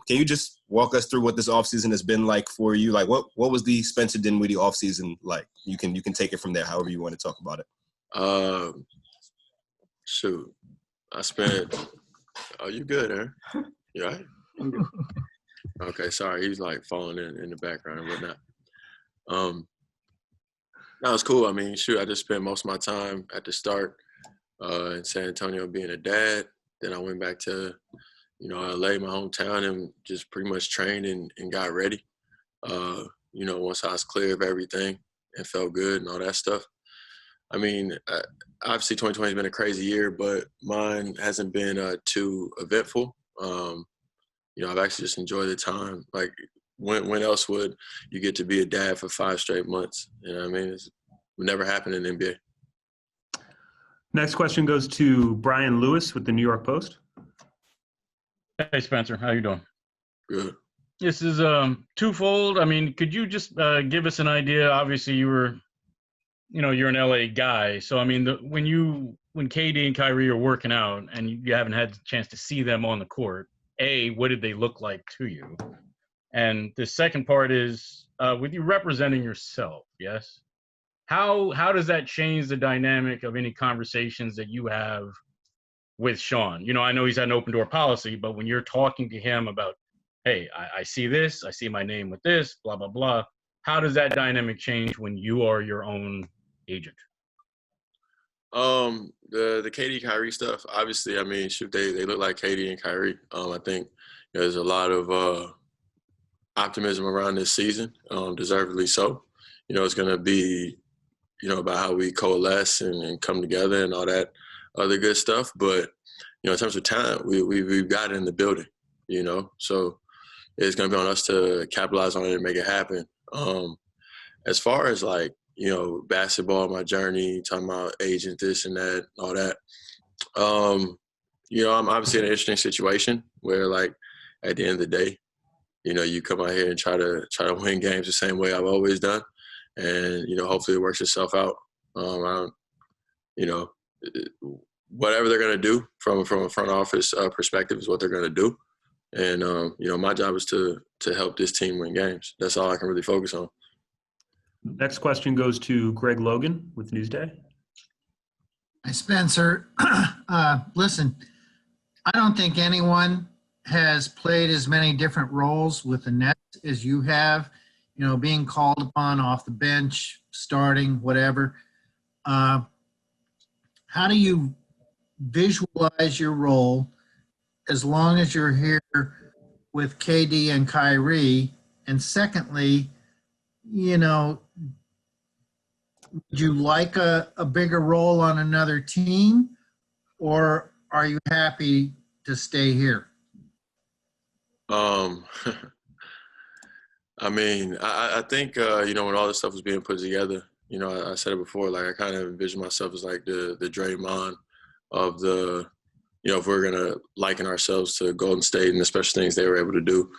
Can you just walk us through what this offseason has been like for you? Like, what was the Spencer Dinwiddie offseason like? You can take it from there, however you want to talk about it. Shoot, I spent. Oh, you good, Aaron? You all right? Okay, sorry. He's like falling in the background and whatnot. That was cool. I mean, shoot, I just spent most of my time at the start in San Antonio being a dad. Then I went back to, LA, my hometown, and just pretty much trained and got ready. Once I was clear of everything and felt good and all that stuff. I mean, obviously 2020 has been a crazy year, but mine hasn't been too eventful. I've actually just enjoyed the time. Like, when else would you get to be a dad for 5 straight months? You know what I mean? It never happened in the NBA. Next question goes to Brian Lewis with the New York Post. Hey, Spencer. How you doing? Good. This is twofold. I mean, could you just give us an idea? Obviously, you're an LA guy. So, I mean, when KD and Kyrie are working out and you haven't had the chance to see them on the court, what did they look like to you? And the second part is, with you representing yourself, yes? How does that change the dynamic of any conversations that you have with Sean? I know he's had an open door policy, but when you're talking to him about, hey, I see this, I see my name with this, blah, blah, blah, how does that dynamic change when you are your own agent? The KD Kyrie stuff, obviously, I mean, shoot, they look like KD and Kyrie. I think there's a lot of optimism around this season, deservedly so. It's going to be, about how we coalesce and come together and all that other good stuff. But, in terms of talent, we've got it in the building, so it's going to be on us to capitalize on it and make it happen. As far as like, basketball, my journey, talking about agent, this and that, all that. I'm obviously in an interesting situation where, like, at the end of the day, you come out here and try to win games the same way I've always done, and hopefully it works itself out. Whatever they're gonna do from a front office perspective is what they're gonna do, and my job is to help this team win games. That's all I can really focus on. Next question goes to Greg Logan with Newsday. Hi, Spencer. Listen, I don't think anyone has played as many different roles with the Nets as you have, being called upon off the bench, starting, whatever. How do you visualize your role as long as you're here with KD and Kyrie? And secondly, would you like a bigger role on another team, or are you happy to stay here? I mean, I think, when all this stuff was being put together, I said it before, like, I kind of envision myself as like the Draymond of the, if we're going to liken ourselves to Golden State and the special things they were able to do.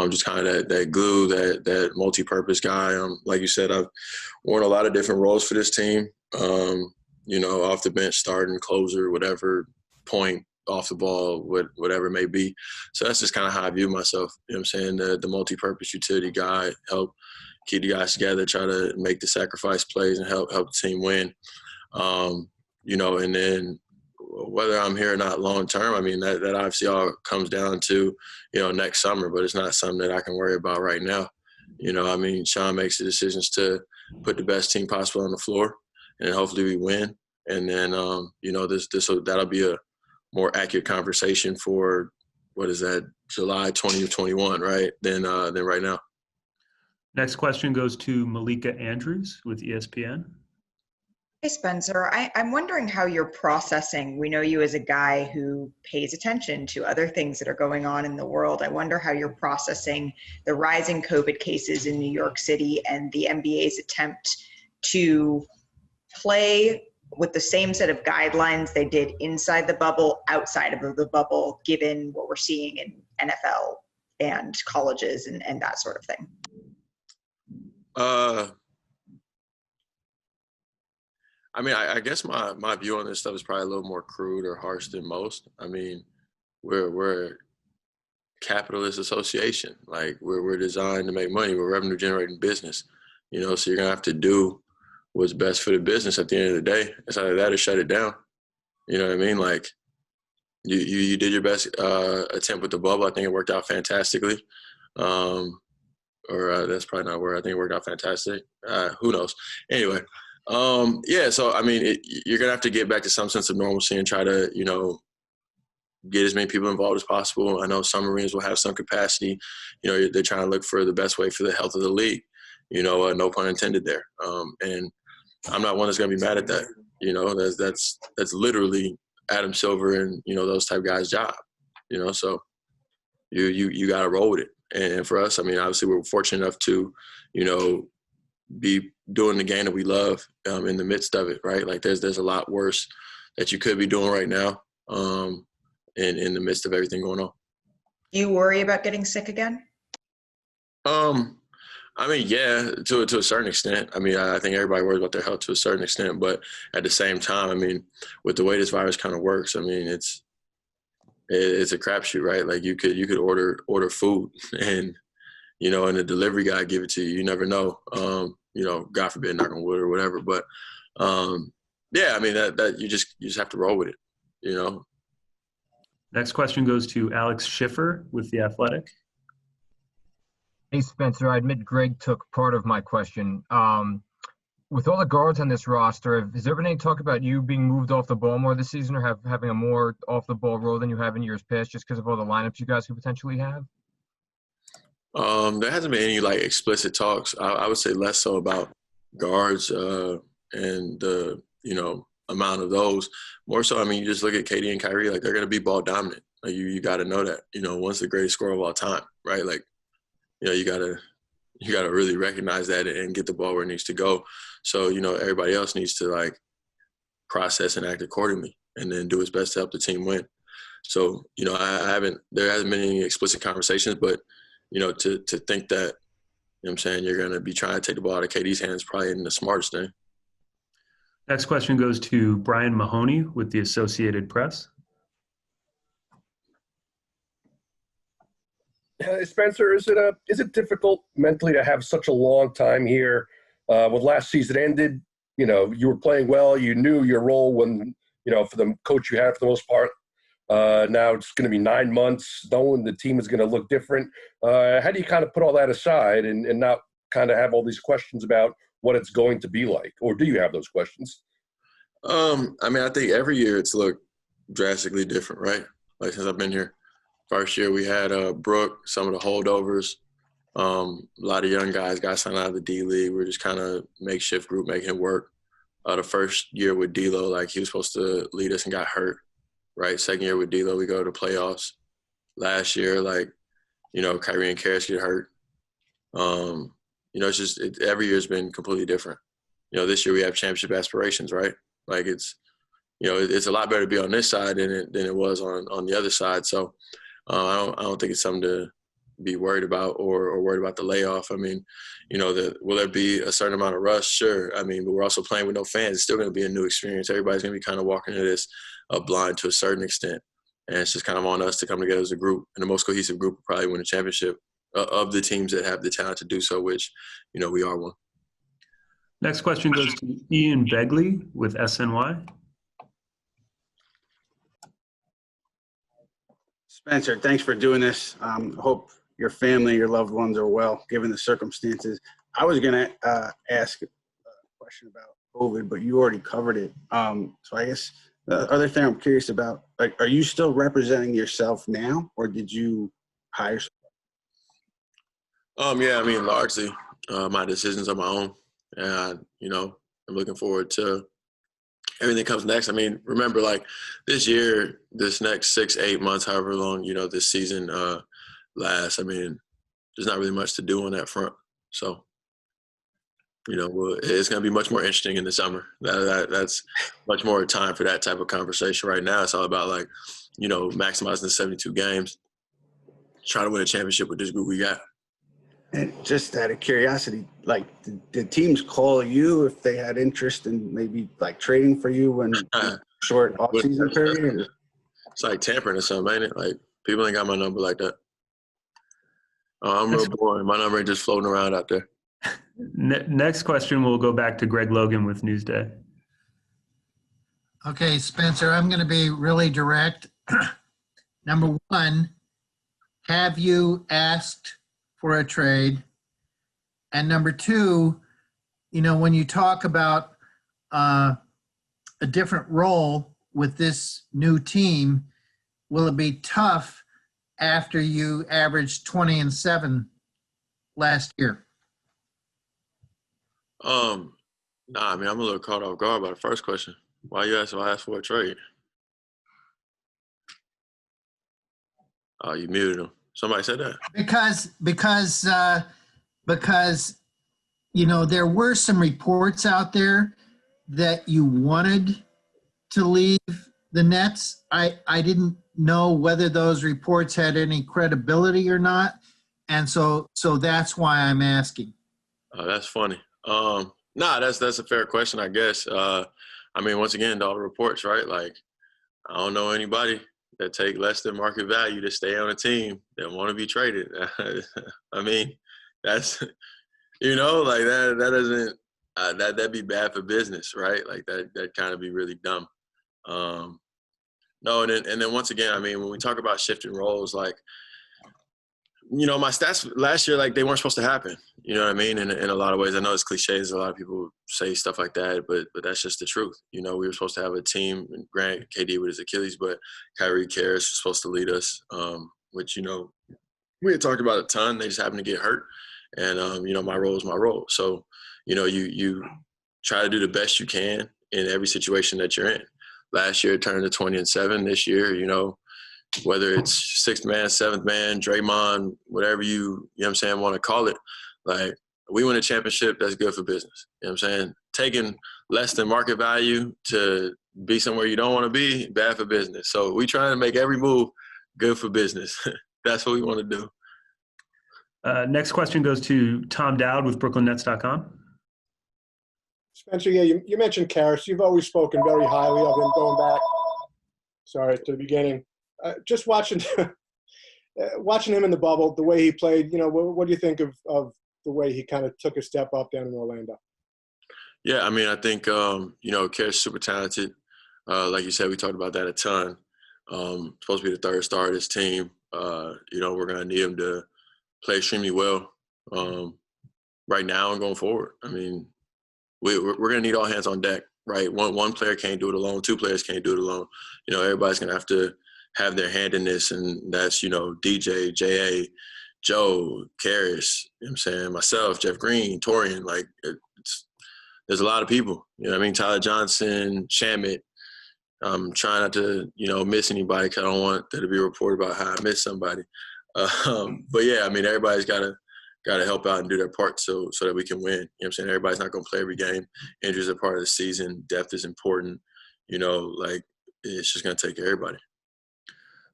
Just kind of that glue, that multi-purpose guy. Like you said, I've worn a lot of different roles for this team. Off the bench, starting, closer, whatever, point, off the ball, whatever it may be. So that's just kind of how I view myself. You know what I'm saying? The multi-purpose utility guy, help keep the guys together, try to make the sacrifice plays and help the team win. And then whether I'm here or not long term, I mean, that obviously all comes down to, next summer, but it's not something that I can worry about right now. I mean, Sean makes the decisions to put the best team possible on the floor, and hopefully we win. And then, that'll be a more accurate conversation for, what is that, July 20 or 21, right? Than right now. Next question goes to Malika Andrews with ESPN. Hey, Spencer, I'm wondering how you're processing. We know you as a guy who pays attention to other things that are going on in the world. I wonder how you're processing the rising COVID cases in New York City and the NBA's attempt to play with the same set of guidelines they did inside the bubble, outside of the bubble, given what we're seeing in NFL and colleges and that sort of thing. I mean, I guess my view on this stuff is probably a little more crude or harsh than most. I mean, we're capitalist association. Like we're designed to make money. We're revenue generating business, you know, so you're going to have to do what's best for the business at the end of the day. It's either that or shut it down. You know what I mean? Like you did your best attempt with the bubble. I think it worked out fantastically. That's probably not where I think it worked out fantastic. Who knows? Anyway, yeah, so, I mean, you're going to have to get back to some sense of normalcy and try to, you know, get as many people involved as possible. I know some arenas will have some capacity. You know, they're trying to look for the best way for the health of the league. You know, no pun intended there. And I'm not one that's going to be mad at that. You know, that's literally Adam Silver and, you know, those type guys' job. You know, so you got to roll with it. And for us, I mean, obviously we're fortunate enough to, you know, be doing the game that we love in the midst of it, right? Like there's a lot worse that you could be doing right now in the midst of everything going on. Do you worry about getting sick again? I mean, yeah, to a certain extent. I mean, I think everybody worries about their health to a certain extent, but at the same time, I mean, with the way this virus kind of works, I mean, it's a crapshoot, right? Like you could order food and, you know, and the delivery guy give it to you. You never know. You know, God forbid, knock on wood or whatever. But yeah, I mean that you just have to roll with it, you know. Next question goes to Alex Schiffer with The Athletic. Hey, Spencer, I admit Greg took part of my question. With all the guards on this roster, has there been any talk about you being moved off the ball more this season or having a more off-the-ball role than you have in years past just because of all the lineups you guys could potentially have? There hasn't been any, like, explicit talks. I would say less so about guards and the, you know, amount of those. More so, I mean, you just look at KD and Kyrie, like, they're going to be ball dominant. Like, you got to know that. You know, one's the greatest scorer of all time, right? Like, you know, you got to really recognize that and get the ball where it needs to go. So, you know, everybody else needs to, like, process and act accordingly and then do its best to help the team win. So, you know, there hasn't been any explicit conversations, but, you know, to think that, you know what I'm saying, you're going to be trying to take the ball out of KD's hands probably isn't the smartest thing. Next question goes to Brian Mahoney with the Associated Press. Spencer, is it difficult mentally to have such a long time here? When last season ended, you know, you were playing well. You knew your role when, you know, for the coach you had for the most part. Now it's going to be 9 months, knowing the team is going to look different. How do you kind of put all that aside and not kind of have all these questions about what it's going to be like? Or do you have those questions? I mean, I think every year it's looked drastically different, right? Like since I've been here. First year we had Brooke, some of the holdovers, a lot of young guys got signed out of the D-League. We're just kind of makeshift group making it work. The first year with D'Lo, like he was supposed to lead us and got hurt, right? Second year with D'Lo, we go to the playoffs. Last year, like, you know, Kyrie and Karras get hurt. You know, it's just every year's been completely different. You know, this year we have championship aspirations, right? Like it's, you know, it's a lot better to be on this side than it was on the other side. So I don't think it's something to be worried about or worried about the layoff. I mean, you know, will there be a certain amount of rust? Sure. I mean, but we're also playing with no fans. It's still going to be a new experience. Everybody's going to be kind of walking into this blind to a certain extent. And it's just kind of on us to come together as a group. And the most cohesive group will probably win a championship of the teams that have the talent to do so, which, you know, we are one. Next question goes to Ian Begley with SNY. Spencer, thanks for doing this. Hope your family, your loved ones are well, given the circumstances. I was going to ask a question about COVID, but you already covered it. So I guess the other thing I'm curious about, like, are you still representing yourself now, or did you hire someone? Yeah, I mean, largely my decisions are my own. And, you know, I'm looking forward to everything that comes next. I mean, remember, like, this year, this next 6-8 months, however long, you know, this season lasts, I mean, there's not really much to do on that front. So, you know, it's going to be much more interesting in the summer. That's much more time for that type of conversation. Right now, it's all about, like, you know, maximizing the 72 games, trying to win a championship with this group we got. And just out of curiosity, like, did teams call you if they had interest in maybe, like, trading for you in short off-season period? It's like tampering or something, ain't it? Like, people ain't got my number like that. I'm real boring. My number ain't just floating around out there. Next question will go back to Greg Logan with Newsday. Okay, Spencer, I'm going to be really direct. Number one, have you asked for a trade? And number two, when you talk about a different role with this new team, will it be tough after you averaged 20-7 last year? Nah, I mean, I'm a little caught off guard by the first question. Why you ask if I asked for a trade? Oh, you muted him. Somebody said that. Because there were some reports out there that you wanted to leave the Nets. I didn't know whether those reports had any credibility or not, and so that's why I'm asking. Oh, that's funny. Nah, that's a fair question, I guess. I mean, once again, all the reports, right? Like, I don't know anybody that take less than market value to stay on a team that want to be traded. I mean, that's, like that doesn't, that'd be bad for business, right? Like that kind of be really dumb. No, and then once again, I mean, when we talk about shifting roles, like, my stats last year, like, they weren't supposed to happen. You know what I mean? In a lot of ways, I know it's cliches. A lot of people say stuff like that, but that's just the truth. We were supposed to have a team, and Grant, KD with his Achilles, but Kyrie Karras was supposed to lead us, which, we had talked about a ton. They just happened to get hurt. And, my role is my role. So, you try to do the best you can in every situation that you're in. Last year, it turned to 20-7. This year, whether it's sixth man, seventh man, Draymond, whatever want to call it, like, we win a championship, that's good for business. You know what I'm saying? Taking less than market value to be somewhere you don't want to be, bad for business. So we trying to make every move good for business. That's what we want to do. Next question goes to Tom Dowd with BrooklynNets.com. Spencer, yeah, you mentioned Karras. You've always spoken very highly of him going back, to the beginning. Just watching him in the bubble, the way he played, what do you think of the way he kind of took a step up down in Orlando? Yeah, I mean, I think, Karras is super talented. Like you said, we talked about that a ton. Supposed to be the third star of this team. We're going to need him to play extremely well right now and going forward. I mean, we're going to need all hands on deck, right? One player can't do it alone. Two players can't do it alone. Everybody's going to have to have their hand in this, and that's, DJ, J.A., Joe, Karras, myself, Jeff Green, Torian, like, there's a lot of people, Tyler Johnson, Shamet. I'm trying not to, miss anybody because I don't want there to be a report about how I missed somebody. But yeah, I mean, everybody's got to help out and do their part so that we can win. Everybody's not going to play every game. Injuries are part of the season. Depth is important. Like, it's just going to take everybody.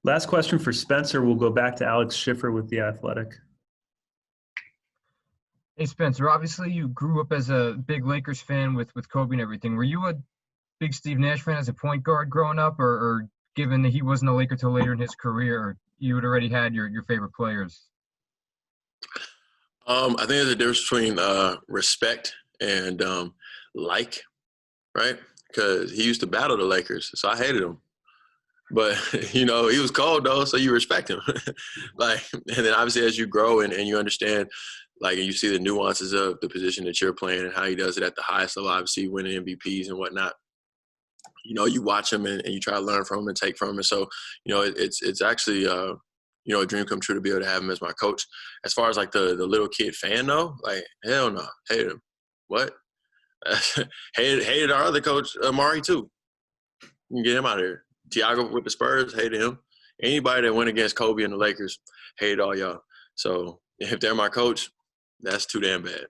Last question for Spencer. We'll go back to Alex Schiffer with The Athletic. Hey, Spencer, obviously you grew up as a big Lakers fan with Kobe and everything. Were you a big Steve Nash fan as a point guard growing up, or given that he wasn't a Laker till later in his career, you had already had your favorite players? I think there's a difference between respect and right? Because he used to battle the Lakers, so I hated him. But, he was cold, though, so you respect him. And then obviously as you grow and you understand, and you see the nuances of the position that you're playing and how he does it at the highest level, obviously winning MVPs and whatnot, you watch him and you try to learn from him and take from him. And so, it's actually, a dream come true to be able to have him as my coach. As far as, the little kid fan, though, hell no. Hated him. What? hated our other coach, Amari, too. You can get him out of here. Tiago with the Spurs, hated him. Anybody that went against Kobe and the Lakers, hated all y'all. So if they're my coach, that's too damn bad.